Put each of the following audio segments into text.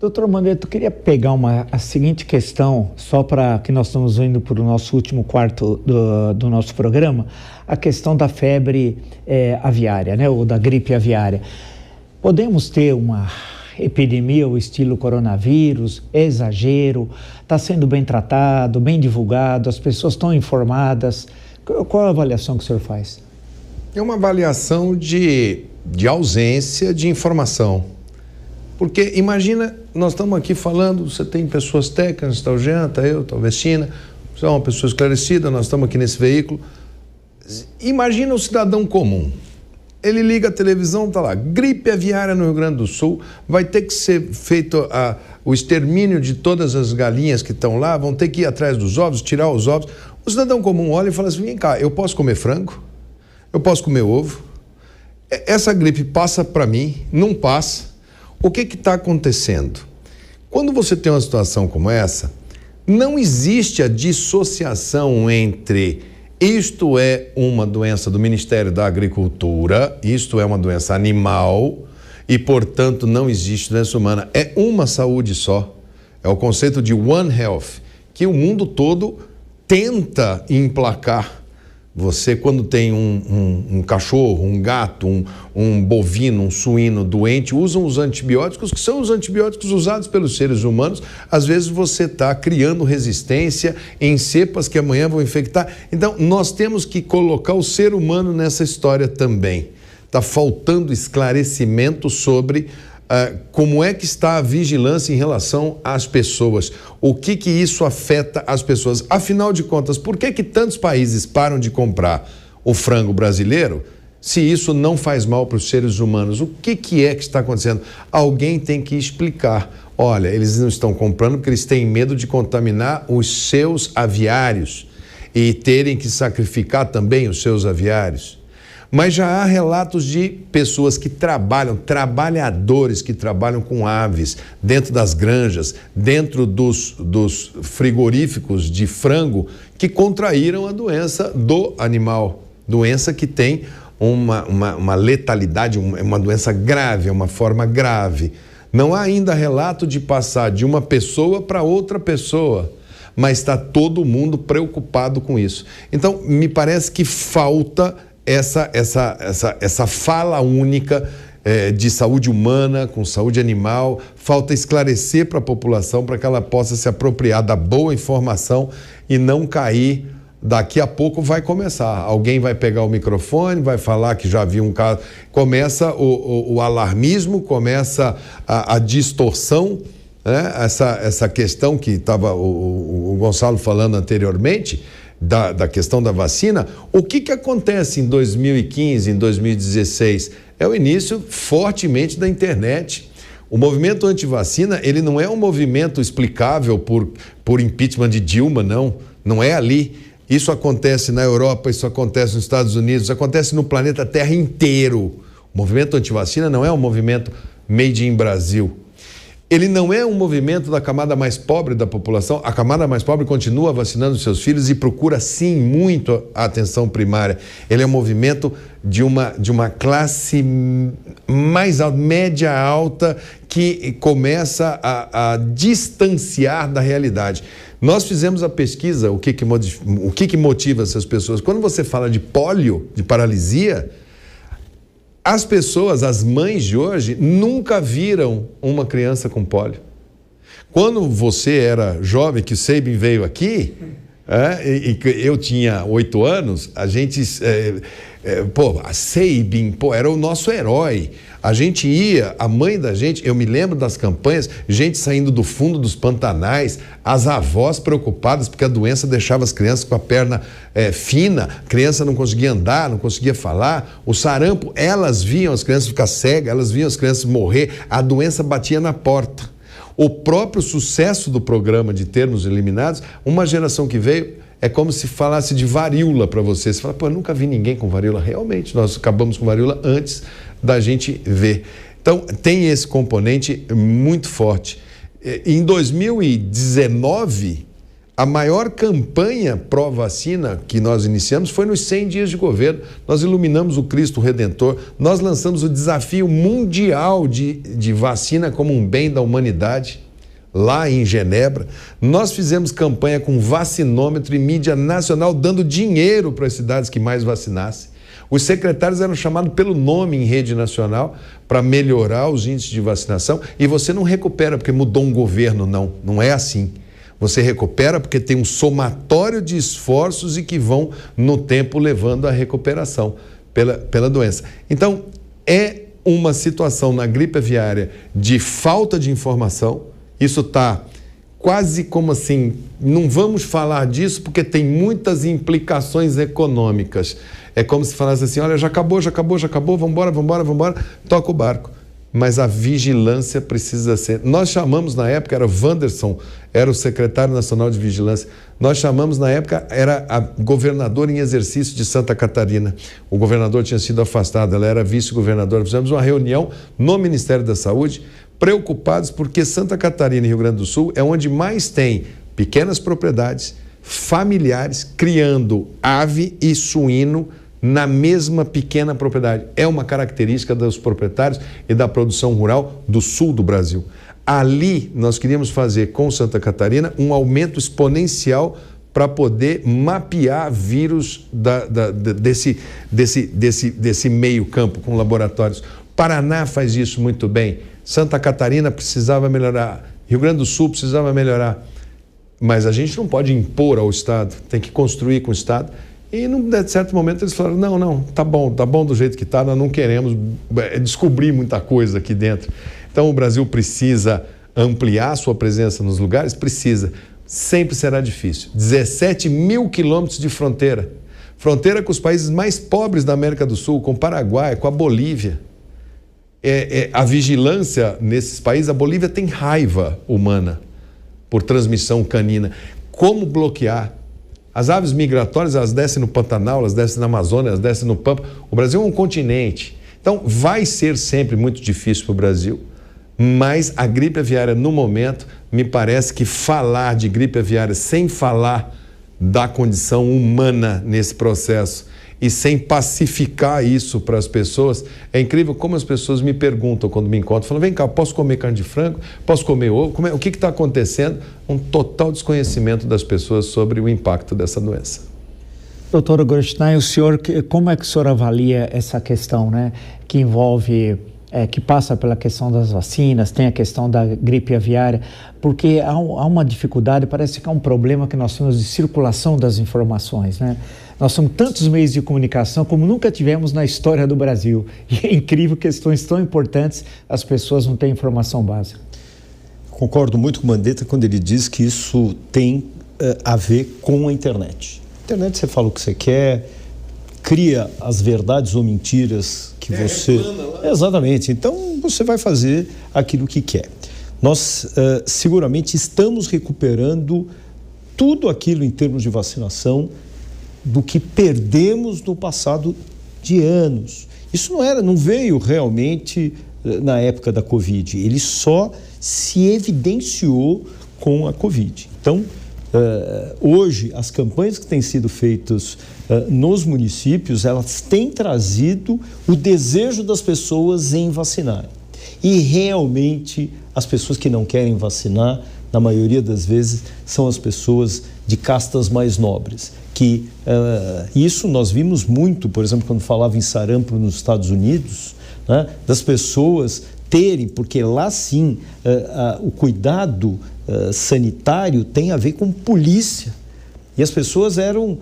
Doutor Mandetta, eu queria pegar a seguinte questão, só para que nós estamos indo para o nosso último quarto do nosso programa, a questão da febre aviária, né, ou da gripe aviária. Podemos ter uma epidemia, o estilo coronavírus, é exagero, está sendo bem tratado, bem divulgado, as pessoas estão informadas. Qual a avaliação que o senhor faz? É uma avaliação de ausência de informação. Porque imagina, nós estamos aqui falando, você tem pessoas técnicas, está o Jean, está eu, está o Vestina, você é uma pessoa esclarecida, nós estamos aqui nesse veículo. Imagina o cidadão comum. Ele liga a televisão, está lá, gripe aviária no Rio Grande do Sul, vai ter que ser feito o extermínio de todas as galinhas que estão lá, vão ter que ir atrás dos ovos, tirar os ovos. O cidadão comum olha e fala assim, vem cá, eu posso comer frango? Eu posso comer ovo? Essa gripe passa para mim? Não passa? O que está acontecendo? Quando você tem uma situação como essa, não existe a dissociação entre isto é uma doença do Ministério da Agricultura, isto é uma doença animal e, portanto, não existe doença humana. É uma saúde só. É o conceito de One Health, que o mundo todo tenta emplacar. Você, quando tem um cachorro, um gato, um bovino, um suíno doente, usam os antibióticos, que são os antibióticos usados pelos seres humanos. Às vezes você está criando resistência em cepas que amanhã vão infectar. Então, nós temos que colocar o ser humano nessa história também. Está faltando esclarecimento sobre como é que está a vigilância em relação às pessoas, o que isso afeta as pessoas. Afinal de contas, por que tantos países param de comprar o frango brasileiro se isso não faz mal para os seres humanos? O que é que está acontecendo? Alguém tem que explicar. Olha, eles não estão comprando porque eles têm medo de contaminar os seus aviários e terem que sacrificar também os seus aviários. Mas já há relatos de pessoas que trabalhadores que trabalham com aves dentro das granjas, dentro dos frigoríficos de frango, que contraíram a doença do animal. Doença que tem uma letalidade, uma doença grave, uma forma grave. Não há ainda relato de passar de uma pessoa para outra pessoa, mas está todo mundo preocupado com isso. Então, me parece que falta essa fala única de saúde humana com saúde animal, falta esclarecer para a população para que ela possa se apropriar da boa informação e não cair. Daqui a pouco vai começar, alguém vai pegar o microfone, vai falar que já viu um caso, começa o alarmismo, começa a distorção, né? Essa questão que estava o Gonçalo falando anteriormente, da questão da vacina. O que acontece em 2015, em 2016? É o início fortemente da internet. O movimento antivacina, ele não é um movimento explicável por impeachment de Dilma, não é ali. Isso acontece na Europa, isso acontece nos Estados Unidos, isso acontece no planeta Terra inteiro. O movimento antivacina não é um movimento made in Brasil. Ele não é um movimento da camada mais pobre da população. A camada mais pobre continua vacinando seus filhos e procura, sim, muito a atenção primária. Ele é um movimento de uma classe mais alta, média alta, que começa a distanciar da realidade. Nós fizemos a pesquisa, o que motiva essas pessoas. Quando você fala de pólio, de paralisia, as pessoas, as mães de hoje, nunca viram uma criança com pólio. Quando você era jovem, que o Sabin veio aqui, e eu tinha 8 anos, a gente, a Sabin, era o nosso herói. A gente ia, a mãe da gente, eu me lembro das campanhas, gente saindo do fundo dos pantanais, as avós preocupadas porque a doença deixava as crianças com a perna fina, a criança não conseguia andar, não conseguia falar. O sarampo, elas viam as crianças ficar cegas, elas viam as crianças morrer, a doença batia na porta. O próprio sucesso do programa de termos eliminados, uma geração que veio, é como se falasse de varíola para você. Você fala, eu nunca vi ninguém com varíola. Realmente, nós acabamos com varíola antes da gente ver. Então, tem esse componente muito forte. Em 2019, A maior campanha pró-vacina que nós iniciamos foi nos 100 dias de governo. Nós iluminamos o Cristo Redentor, nós lançamos o desafio mundial de vacina como um bem da humanidade, lá em Genebra. Nós fizemos campanha com vacinômetro e mídia nacional, dando dinheiro para as cidades que mais vacinassem. Os secretários eram chamados pelo nome em rede nacional para melhorar os índices de vacinação, e você não recupera porque mudou um governo, não é assim. Você recupera porque tem um somatório de esforços e que vão, no tempo, levando à recuperação pela doença. Então, é uma situação na gripe aviária de falta de informação. Isso está quase como assim, não vamos falar disso porque tem muitas implicações econômicas. É como se falasse assim, olha, já acabou, vamos embora, toca o barco. Mas a vigilância precisa ser... Nós chamamos na época, era Wanderson, era o secretário nacional de vigilância, nós chamamos na época, era a governadora em exercício de Santa Catarina. O governador tinha sido afastado, ela era vice-governadora. Fizemos uma reunião no Ministério da Saúde, preocupados porque Santa Catarina e Rio Grande do Sul é onde mais tem pequenas propriedades, familiares, criando ave e suíno na mesma pequena propriedade. É uma característica dos proprietários e da produção rural do sul do Brasil. Ali nós queríamos fazer com Santa Catarina um aumento exponencial para poder mapear vírus desse meio campo com laboratórios. Paraná faz isso muito bem. Santa Catarina precisava melhorar. Rio Grande do Sul precisava melhorar. Mas a gente não pode impor ao Estado, tem que construir com o Estado. E num certo momento eles falaram, não, tá bom do jeito que está, nós não queremos descobrir muita coisa aqui dentro. Então o Brasil precisa ampliar sua presença nos lugares? Precisa. Sempre será difícil. 17 mil quilômetros de fronteira. Fronteira com os países mais pobres da América do Sul, com o Paraguai, com a Bolívia. A vigilância nesses países, a Bolívia tem raiva humana por transmissão canina. Como bloquear? As aves migratórias, elas descem no Pantanal, elas descem na Amazônia, elas descem no Pampa. O Brasil é um continente. Então, vai ser sempre muito difícil para o Brasil, mas a gripe aviária, no momento, me parece que falar de gripe aviária sem falar da condição humana nesse processo e sem pacificar isso para as pessoas, é incrível como as pessoas me perguntam quando me encontram, falam, vem cá, posso comer carne de frango? Posso comer ovo? O que está acontecendo? Um total desconhecimento das pessoas sobre o impacto dessa doença. Doutor Gorenstein, como é que o senhor avalia essa questão, né, que envolve, que passa pela questão das vacinas, tem a questão da gripe aviária, porque há uma dificuldade, parece que há um problema que nós temos de circulação das informações, né? Nós somos tantos meios de comunicação como nunca tivemos na história do Brasil. E é incrível, questões tão importantes, as pessoas não têm informação básica. Concordo muito com o Mandetta quando ele diz que isso tem a ver com a internet. Na internet você fala o que você quer, cria as verdades ou mentiras que você... Exatamente. Então você vai fazer aquilo que quer. Nós seguramente estamos recuperando tudo aquilo em termos de vacinação do que perdemos no passado de anos. Isso não veio realmente na época da Covid, ele só se evidenciou com a Covid. Então, hoje, as campanhas que têm sido feitas nos municípios, elas têm trazido o desejo das pessoas em vacinar. E realmente, as pessoas que não querem vacinar, na maioria das vezes, são as pessoas de castas mais nobres. Isso nós vimos muito, por exemplo, quando falava em sarampo nos Estados Unidos, né, das pessoas terem, porque lá sim o cuidado sanitário tem a ver com polícia. E as pessoas eram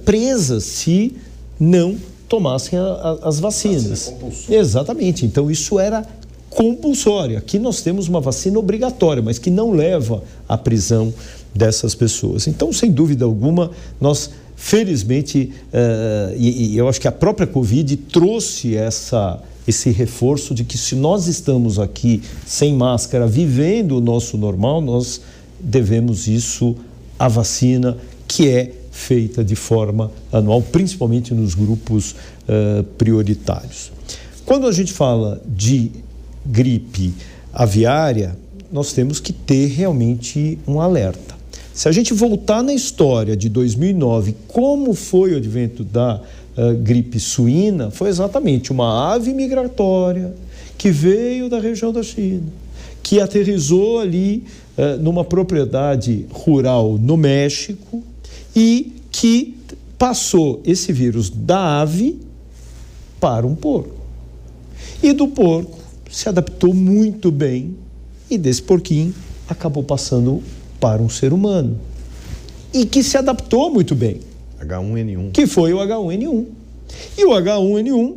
presas se não tomassem as vacinas. Exatamente, então isso era compulsório. Aqui nós temos uma vacina obrigatória, mas que não leva à prisão dessas pessoas. Então, sem dúvida alguma, nós, felizmente, e eu acho que a própria Covid trouxe esse reforço de que se nós estamos aqui sem máscara, vivendo o nosso normal, nós devemos isso à vacina, que é feita de forma anual, principalmente nos grupos prioritários. Quando a gente fala de gripe aviária, nós temos que ter realmente um alerta. Se a gente voltar na história de 2009, como foi o advento da gripe suína, foi exatamente uma ave migratória que veio da região da China, que aterrissou ali numa propriedade rural no México e que passou esse vírus da ave para um porco. E do porco se adaptou muito bem e desse porquinho acabou passando para um ser humano. E que se adaptou muito bem. H1N1. Que foi o H1N1. E o H1N1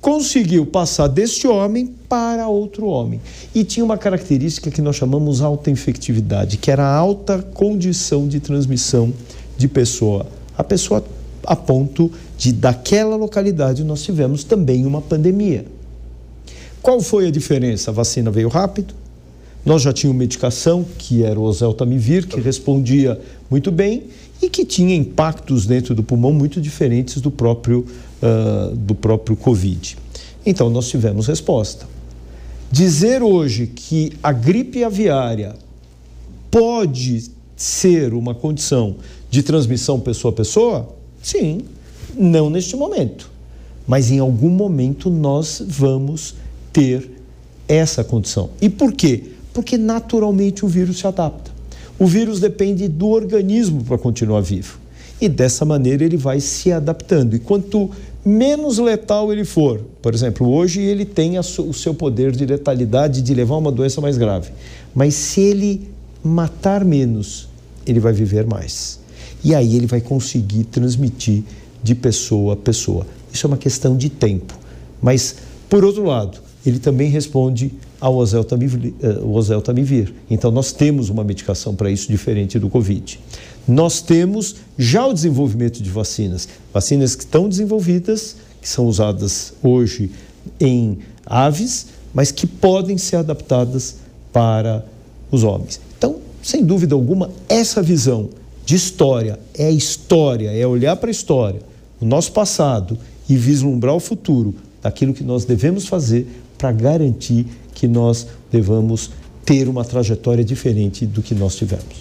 conseguiu passar desse homem para outro homem. E tinha uma característica que nós chamamos alta infectividade, que era a alta condição de transmissão de pessoa a pessoa, a ponto de, daquela localidade, nós tivemos também uma pandemia. Qual foi a diferença? A vacina veio rápido, nós já tínhamos medicação, que era o oseltamivir, que respondia muito bem e que tinha impactos dentro do pulmão muito diferentes do próprio Covid. Então, nós tivemos resposta. Dizer hoje que a gripe aviária pode ser uma condição de transmissão pessoa a pessoa? Sim, não neste momento. Mas em algum momento nós vamos ter essa condição. E por quê? Porque naturalmente o vírus se adapta. O vírus depende do organismo para continuar vivo. E dessa maneira ele vai se adaptando. E quanto menos letal ele for, por exemplo, hoje ele tem o seu poder de letalidade de levar a uma doença mais grave. Mas se ele matar menos, ele vai viver mais. E aí ele vai conseguir transmitir de pessoa a pessoa. Isso é uma questão de tempo. Mas, por outro lado, ele também responde ao oseltamivir. Então, nós temos uma medicação para isso diferente do Covid. Nós temos já o desenvolvimento de vacinas. Vacinas que estão desenvolvidas, que são usadas hoje em aves, mas que podem ser adaptadas para os homens. Então, sem dúvida alguma, essa visão de história, é olhar para a história, o nosso passado e vislumbrar o futuro, daquilo que nós devemos fazer para garantir que nós devamos ter uma trajetória diferente do que nós tivemos.